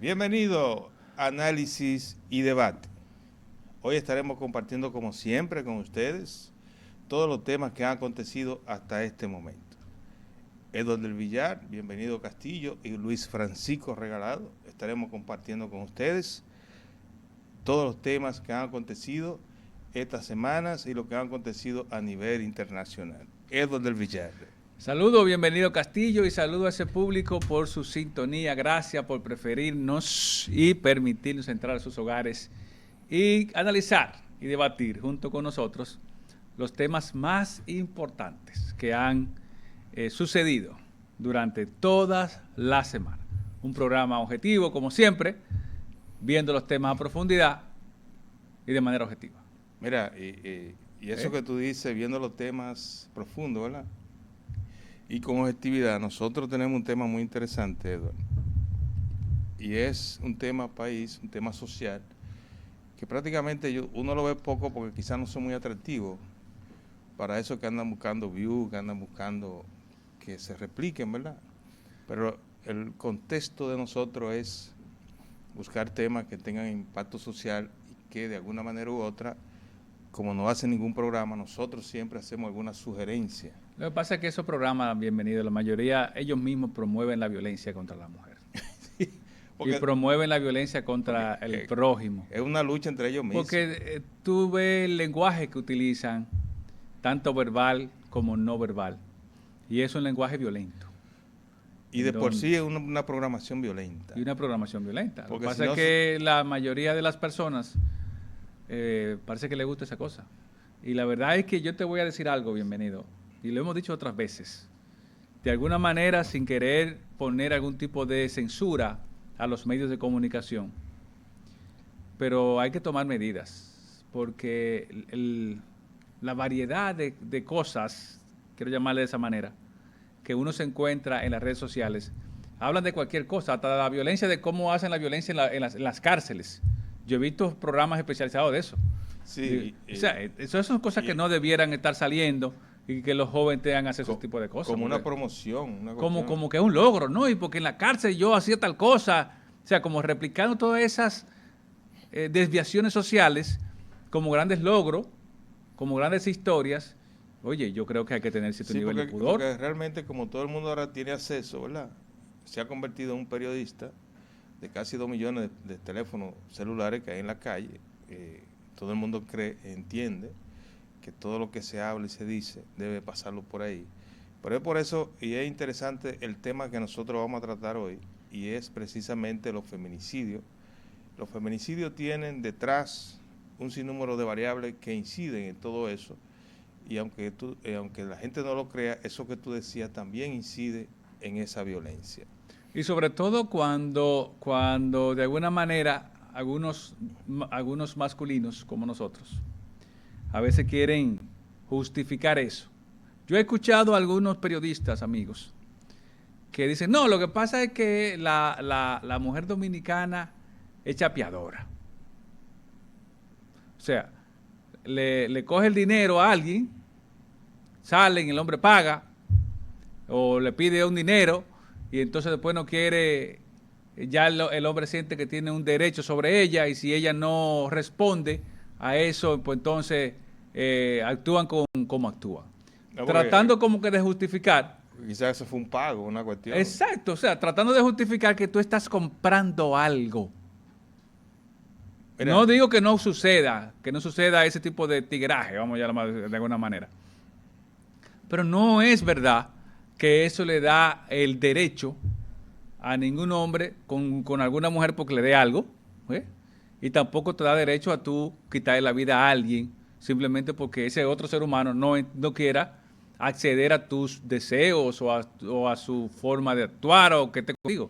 Bienvenido a Análisis y Debate. Hoy estaremos compartiendo como siempre con ustedes todos los temas que han acontecido hasta este momento. Eduardo del Villar, bienvenido Castillo y Luis Francisco Regalado. Estaremos compartiendo con ustedes todos los temas que han acontecido estas semanas y lo que han acontecido a nivel internacional. Eduardo del Villar. Saludos, bienvenido Castillo y saludo a ese público por su sintonía. Gracias por preferirnos y permitirnos entrar a sus hogares y analizar y debatir junto con nosotros los temas más importantes que han sucedido durante todas las semanas. Un programa objetivo, como siempre, viendo los temas a profundidad y de manera objetiva. Mira, y eso que tú dices, viendo los temas profundos, ¿verdad? Y con objetividad, nosotros tenemos un tema muy interesante, Eduardo. Y es un tema país, un tema social, que prácticamente uno lo ve poco porque quizás no son muy atractivos para eso que andan buscando views, que andan buscando que se repliquen, ¿verdad? Pero el contexto de nosotros es buscar temas que tengan impacto social y que de alguna manera u otra, como no hace ningún programa, nosotros siempre hacemos alguna sugerencia. Lo que pasa es que esos programas, bienvenidos, la mayoría, ellos mismos promueven la violencia contra la mujer. Sí, y promueven la violencia contra el prójimo. Es una lucha entre ellos mismos. Porque tú ves el lenguaje que utilizan, tanto verbal como no verbal. Y es un lenguaje violento. Y de por sí es una programación violenta. Y una programación violenta. Porque Lo que pasa es que la mayoría de las personas parece que les gusta esa cosa. Y la verdad es que yo te voy a decir algo, bienvenido. Y lo hemos dicho otras veces. De alguna manera, sin querer poner algún tipo de censura a los medios de comunicación. Pero hay que tomar medidas. Porque la variedad de cosas, quiero llamarle de esa manera, que uno se encuentra en las redes sociales, hablan de cualquier cosa, hasta de la violencia, de cómo hacen la violencia en las cárceles. Yo he visto programas especializados de eso. Sí. O sea, esas son cosas que no debieran estar saliendo y que los jóvenes tengan acceso a ese tipo de cosas. Como una promoción. Como que es un logro, ¿no? Y porque en la cárcel yo hacía tal cosa. O sea, como replicando todas esas desviaciones sociales como grandes logros, como grandes historias. Oye, yo creo que hay que tener cierto nivel de pudor. Porque realmente, como todo el mundo ahora tiene acceso, ¿verdad? Se ha convertido en un periodista de casi 2 millones de teléfonos celulares que hay en la calle. Todo el mundo entiende que todo lo que se habla y se dice debe pasarlo por ahí. Pero es por eso, y es interesante el tema que nosotros vamos a tratar hoy, y es precisamente los feminicidios. Los feminicidios tienen detrás un sinnúmero de variables que inciden en todo eso, y aunque la gente no lo crea, eso que tú decías también incide en esa violencia. Y sobre todo cuando de alguna manera algunos masculinos como nosotros a veces quieren justificar eso. Yo he escuchado a algunos periodistas, amigos, que dicen, no, lo que pasa es que la mujer dominicana es chapeadora. O sea, le coge el dinero a alguien, salen, el hombre paga, o le pide un dinero, y entonces después no quiere, ya el hombre siente que tiene un derecho sobre ella, y si ella no responde a eso, pues entonces actúan como actúan. No, tratando como que de justificar. Quizás eso fue un pago, una cuestión. Exacto, o sea, tratando de justificar que tú estás comprando algo. Mira, no digo que no suceda ese tipo de tigraje, vamos a llamarlo de alguna manera. Pero no es verdad que eso le da el derecho a ningún hombre con alguna mujer porque le dé algo, ¿eh? Y tampoco te da derecho a tú quitarle la vida a alguien simplemente porque ese otro ser humano no quiera acceder a tus deseos o a su forma de actuar o que te digo.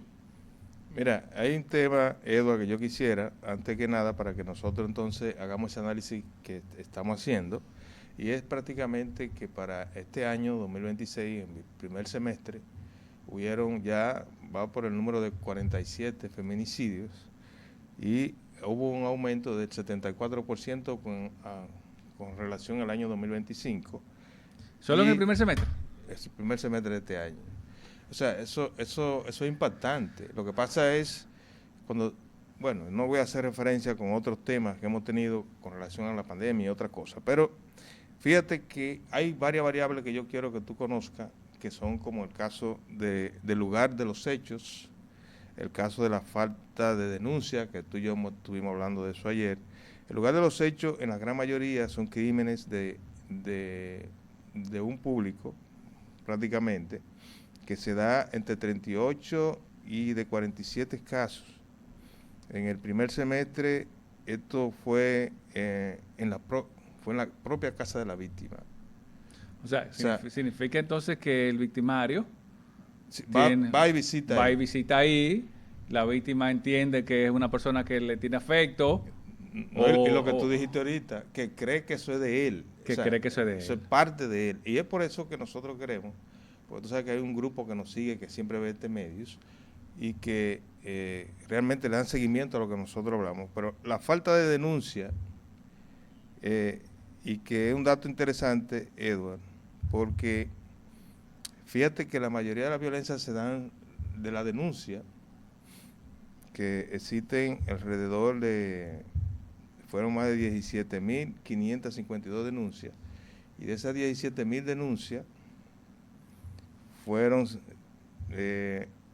Mira, hay un tema, Eduardo, que yo quisiera, antes que nada, para que nosotros entonces hagamos ese análisis que estamos haciendo, y es prácticamente que para este año 2026, en el primer semestre, va por el número de 47 feminicidios, y hubo un aumento del 74% con relación al año 2025. ¿Solo en el primer semestre? Es el primer semestre de este año. O sea, eso es impactante. Lo que pasa es cuando, bueno, no voy a hacer referencia con otros temas que hemos tenido con relación a la pandemia y otras cosas, pero fíjate que hay varias variables que yo quiero que tú conozcas, que son como el caso del lugar de los hechos, el caso de la falta de denuncia, que tú y yo estuvimos hablando de eso ayer. El lugar de los hechos, en la gran mayoría, son crímenes de un público, prácticamente, que se da entre 38 y de 47 casos. En el primer semestre, esto fue en la propia casa de la víctima. O sea, significa entonces que el victimario va y visita va ahí. y visita ahí, la víctima entiende que es una persona que le tiene afecto. No, y lo que tú dijiste ahorita, que cree que eso es de él. Que cree que eso es de él. Eso es parte de él. Y es por eso que nosotros queremos, porque tú sabes que hay un grupo que nos sigue, que siempre ve este medios, y que realmente le dan seguimiento a lo que nosotros hablamos. Pero la falta de denuncia, y que es un dato interesante, Edward, porque fíjate que la mayoría de las violencias se dan de la denuncia, que existen alrededor de, fueron más de 17.552 denuncias, y de esas 17.000 denuncias fueron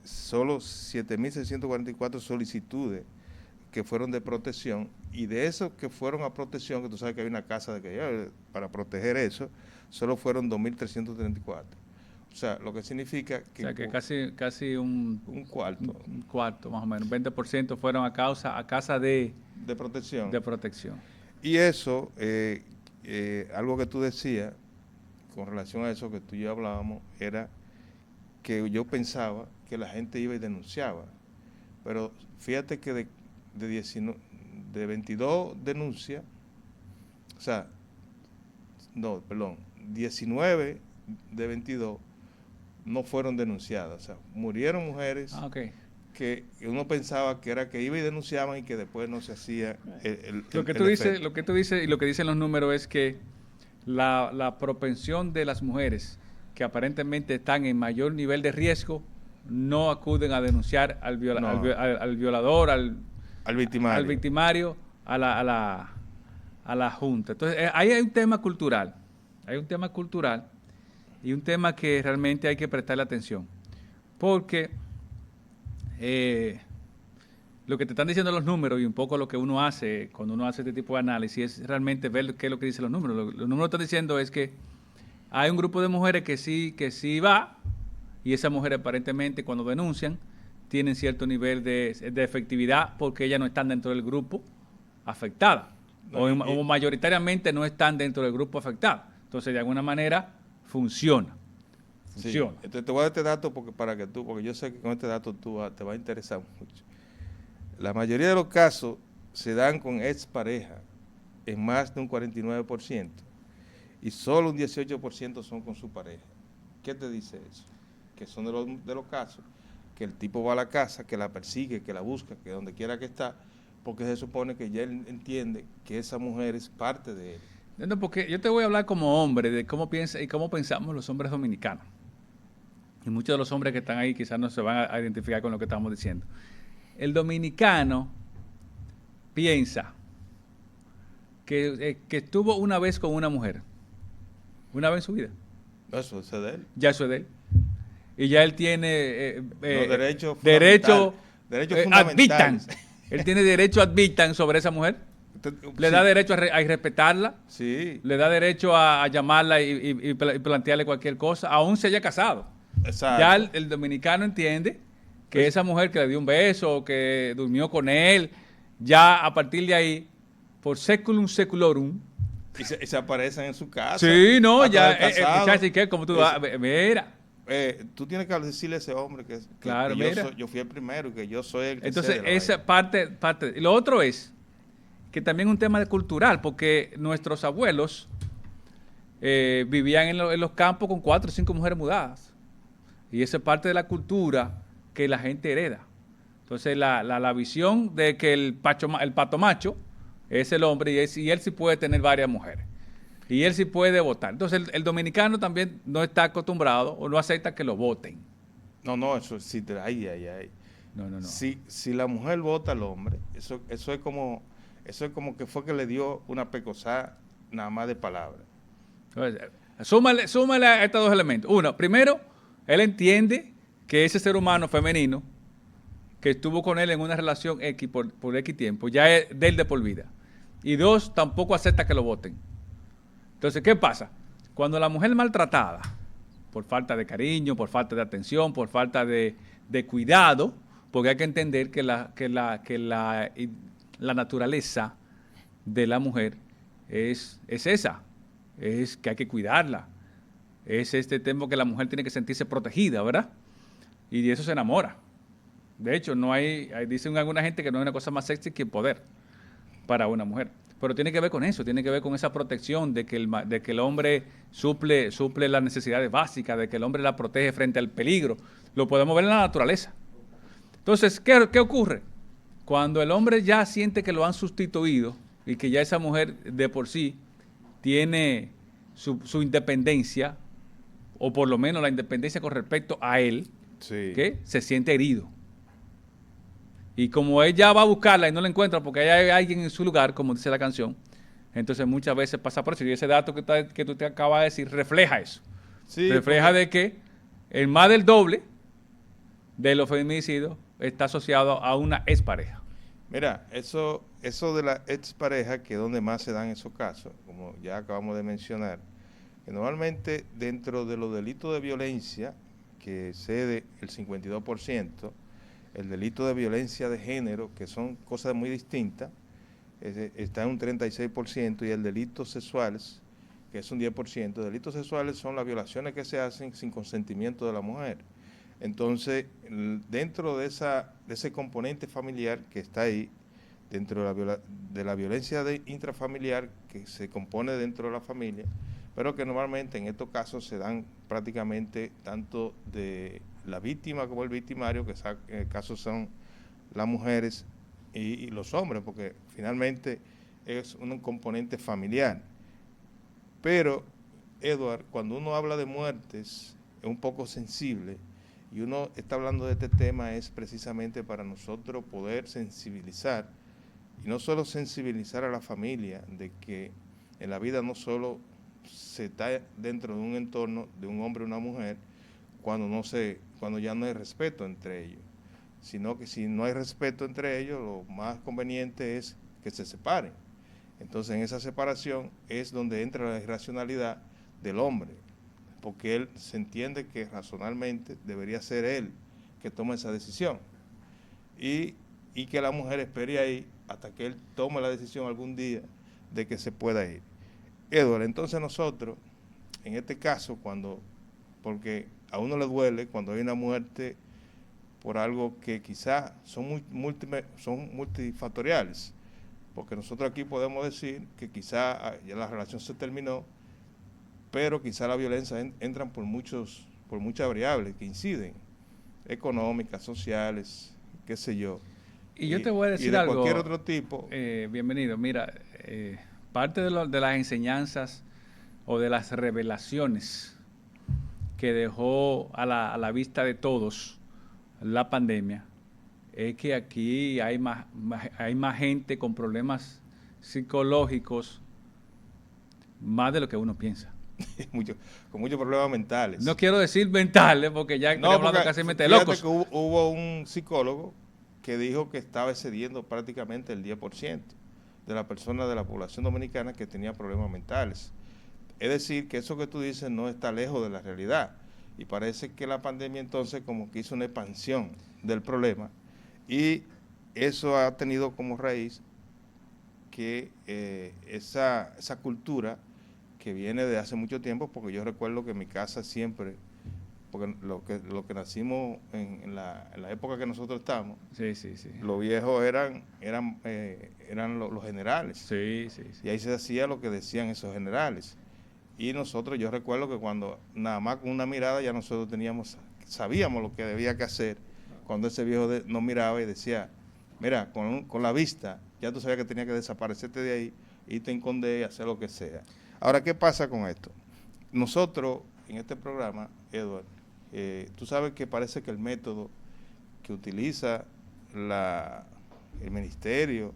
solo 7.644 solicitudes que fueron de protección, y de esos que fueron a protección, que tú sabes que hay una casa para proteger eso, solo fueron 2.334. O sea, lo que significa que... O sea, que casi un cuarto. Un cuarto, más o menos. 20% fueron a casa de protección. De protección. Y eso, algo que tú decías, con relación a eso que tú y yo hablábamos, era que yo pensaba que la gente iba y denunciaba. Pero fíjate que de 22 denuncias, o sea, no, perdón, 19 de 22 no fueron denunciadas. O sea, murieron mujeres que uno pensaba que era que iba y denunciaban y que después no se hacía lo que tú dices y lo que dicen los números es que la propensión de las mujeres que aparentemente están en mayor nivel de riesgo no acuden a denunciar al violador, al victimario, a la junta. Entonces, ahí hay un tema cultural. Hay un tema cultural y un tema que realmente hay que prestarle atención. Porque lo que te están diciendo los números y un poco lo que uno hace cuando uno hace este tipo de análisis es realmente ver qué es lo que dicen los números. Los números están diciendo es que hay un grupo de mujeres que sí va, y esas mujeres aparentemente cuando denuncian tienen cierto nivel de efectividad porque ellas no están dentro del grupo afectado, o mayoritariamente no están dentro del grupo afectado. Entonces, de alguna manera, funciona. Sí. Entonces, te voy a dar este dato porque yo sé que con este dato te va a interesar mucho. La mayoría de los casos se dan con expareja en más de un 49%, y solo un 18% son con su pareja. ¿Qué te dice eso? Que son de los casos que el tipo va a la casa, que la persigue, que la busca, que donde quiera que está, porque se supone que ya él entiende que esa mujer es parte de él. No, porque yo te voy a hablar como hombre de cómo piensa y cómo pensamos los hombres dominicanos. Y muchos de los hombres que están ahí quizás no se van a identificar con lo que estamos diciendo. El dominicano piensa que estuvo una vez con una mujer, una vez en su vida. No, eso es de él. Ya eso es de él. Y ya él tiene derecho ad vitam. Él tiene derecho ad vitam sobre esa mujer. Le da derecho a irrespetarla. Sí. Le da derecho a llamarla y plantearle cualquier cosa, aún se haya casado. Exacto. Ya el dominicano entiende que esa mujer que le dio un beso, que durmió con él, ya a partir de ahí, por seculum seculorum. Y se aparecen en su casa. Sí, no, ya. ¿Qué? Como tú vas, mira. Tú tienes que decirle a ese hombre que claro, yo fui el primero, que yo soy el que entonces, esa parte. Y lo otro es que también es un tema cultural, porque nuestros abuelos vivían en los campos con 4 o 5 mujeres mudadas. Y esa es parte de la cultura que la gente hereda. Entonces, la visión de que el pato macho es el hombre y él sí puede tener varias mujeres. Y él sí puede votar. Entonces, el dominicano también no está acostumbrado o no acepta que lo voten. No, eso sí, ahí. No, no, no. Si la mujer vota al hombre, eso es como que fue que le dio una pecosada nada más de palabra. Entonces, súmale a estos dos elementos. Uno, primero, él entiende que ese ser humano femenino que estuvo con él en una relación X por X tiempo, ya es de él de por vida. Y dos, tampoco acepta que lo voten. Entonces, ¿qué pasa? Cuando la mujer maltratada, por falta de cariño, por falta de atención, por falta de cuidado, porque hay que entender que la naturaleza de la mujer es esa, es que hay que cuidarla, es este tema que la mujer tiene que sentirse protegida, ¿verdad? Y de eso se enamora. De hecho, dicen alguna gente que no hay una cosa más sexy que el poder para una mujer. Pero tiene que ver con eso, tiene que ver con esa protección de que el hombre suple las necesidades básicas, de que el hombre la protege frente al peligro. Lo podemos ver en la naturaleza. Entonces, ¿qué ocurre? Cuando el hombre ya siente que lo han sustituido y que ya esa mujer de por sí tiene su independencia, o por lo menos la independencia con respecto a él, Sí. que se siente herido. Y como ella va a buscarla y no la encuentra porque hay alguien en su lugar, como dice la canción, entonces muchas veces pasa por eso. Y ese dato que tú te acabas de decir refleja eso. Sí, Refleja de que el más del doble de los feminicidios está asociado a una expareja. mira, eso de la expareja, que es donde más se dan esos casos, como ya acabamos de mencionar, que normalmente dentro de los delitos de violencia, que excede el 52%, el delito de violencia de género, que son cosas muy distintas, está en un 36%, y el delito sexuales, que es un 10%. Delitos sexuales son las violaciones que se hacen sin consentimiento de la mujer. Entonces, dentro de ese componente familiar que está ahí, dentro de la violencia intrafamiliar que se compone dentro de la familia, pero que normalmente en estos casos se dan prácticamente tanto de la víctima como el victimario, que en el caso son las mujeres y los hombres, porque finalmente es un componente familiar. Pero, Edward, cuando uno habla de muertes, es un poco sensible, y uno está hablando de este tema es precisamente para nosotros poder sensibilizar, y no solo sensibilizar a la familia de que en la vida no solo se está dentro de un entorno de un hombre y una mujer cuando ya no hay respeto entre ellos, sino que si no hay respeto entre ellos, lo más conveniente es que se separen. Entonces, en esa separación es donde entra la irracionalidad del hombre, porque él se entiende que racionalmente debería ser él que tome esa decisión, y que la mujer espere ahí hasta que él tome la decisión algún día de que se pueda ir. Edward, entonces nosotros, en este caso, porque a uno le duele cuando hay una muerte por algo que quizás son multifactoriales, porque nosotros aquí podemos decir que quizá ya la relación se terminó, pero quizá la violencia entran por muchas variables que inciden, económicas, sociales, qué sé yo. Y yo te voy a decir algo. Y de cualquier otro tipo. Bienvenido. Mira, parte de las enseñanzas o de las revelaciones que dejó a la vista de todos la pandemia es que aquí hay más gente con problemas psicológicos, más de lo que uno piensa. Con muchos problemas mentales. No quiero decir mentales, porque ya estamos hablando casi de locos. Que hubo un psicólogo que dijo que estaba excediendo prácticamente el 10% de las personas de la población dominicana que tenía problemas mentales. Es decir, que eso que tú dices no está lejos de la realidad. Y parece que la pandemia entonces como que hizo una expansión del problema, y eso ha tenido como raíz que esa cultura que viene de hace mucho tiempo, porque yo recuerdo que en mi casa siempre, porque lo que nacimos en la época que nosotros estamos, sí. Los viejos eran los generales. Sí. Y ahí se hacía lo que decían esos generales. Y nosotros, yo recuerdo que cuando nada más con una mirada ya nosotros sabíamos lo que debía que hacer, cuando ese viejo nos miraba y decía, mira, con la vista, ya tú sabías que tenía que desaparecerte de ahí, irte a esconder y hacer lo que sea. Ahora, ¿qué pasa con esto? Nosotros, en este programa, Edward, tú sabes que parece que el método que utiliza el ministerio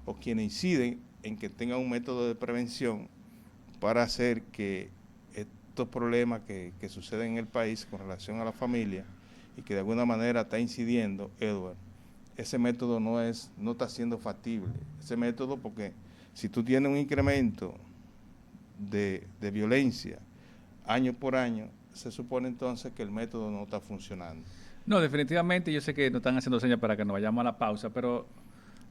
o quienes inciden en que tenga un método de prevención para hacer que estos problemas que suceden en el país con relación a la familia y que de alguna manera está incidiendo, Edward, ese método no está siendo factible. Ese método, porque si tú tienes un incremento de violencia año por año, se supone entonces que el método no está funcionando. No, definitivamente yo sé que nos están haciendo señas para que nos vayamos a la pausa, pero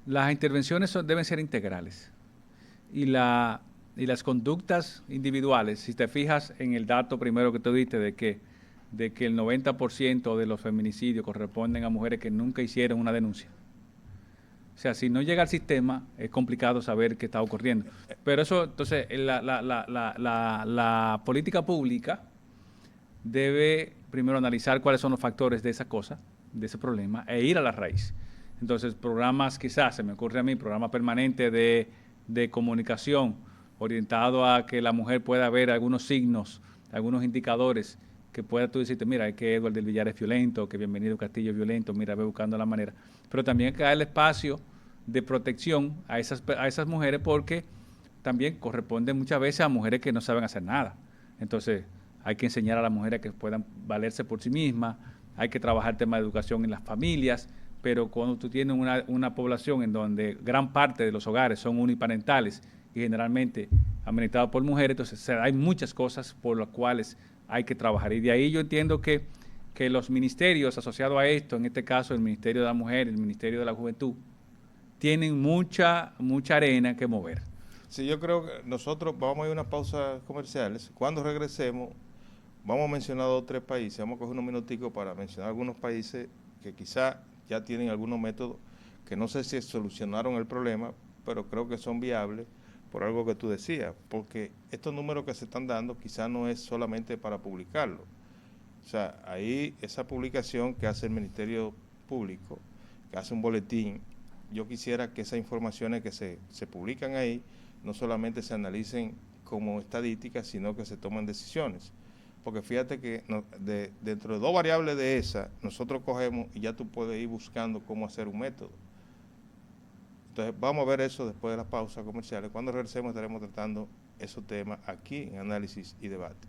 las intervenciones deben ser integrales. Y las conductas individuales, si te fijas en el dato primero que tú diste de que el 90% de los feminicidios corresponden a mujeres que nunca hicieron una denuncia. O sea, si no llega al sistema, es complicado saber qué está ocurriendo. Pero eso, entonces, la política pública debe primero analizar cuáles son los factores de esa cosa, de ese problema, e ir a la raíz. Entonces, programas, quizás, se me ocurre a mí, programa permanente de comunicación orientado a que la mujer pueda ver algunos signos, algunos indicadores que pueda tú decirte, mira, es que Edward del Villar es violento, que Bienvenido Castillo es violento, mira, ve buscando la manera. Pero también hay que darle espacio de protección a esas mujeres porque también corresponde muchas veces a mujeres que no saben hacer nada. Entonces, hay que enseñar a las mujeres que puedan valerse por sí mismas, hay que trabajar el tema de educación en las familias, pero cuando tú tienes una población en donde gran parte de los hogares son uniparentales y generalmente administrados por mujeres, entonces hay muchas cosas por las cuales hay que trabajar. Y de ahí yo entiendo que los ministerios asociados a esto, en este caso el Ministerio de la Mujer, el Ministerio de la Juventud, tienen mucha arena que mover. Sí, yo creo que nosotros vamos a ir a una pausa comerciales. Cuando regresemos, vamos a mencionar 2 o 3 países. Vamos a coger unos minuticos para mencionar algunos países que quizá ya tienen algunos métodos que no sé si solucionaron el problema, pero creo que son viables por algo que tú decías, porque estos números que se están dando quizá no es solamente para publicarlo. O sea, ahí esa publicación que hace el Ministerio Público, que hace un boletín, yo quisiera que esas informaciones que se publican ahí no solamente se analicen como estadísticas, sino que se tomen decisiones. Porque fíjate que dentro de 2 variables de esas, nosotros cogemos y ya tú puedes ir buscando cómo hacer un método. Entonces, vamos a ver eso después de las pausas comerciales. Cuando regresemos estaremos tratando esos temas aquí en Análisis y Debate.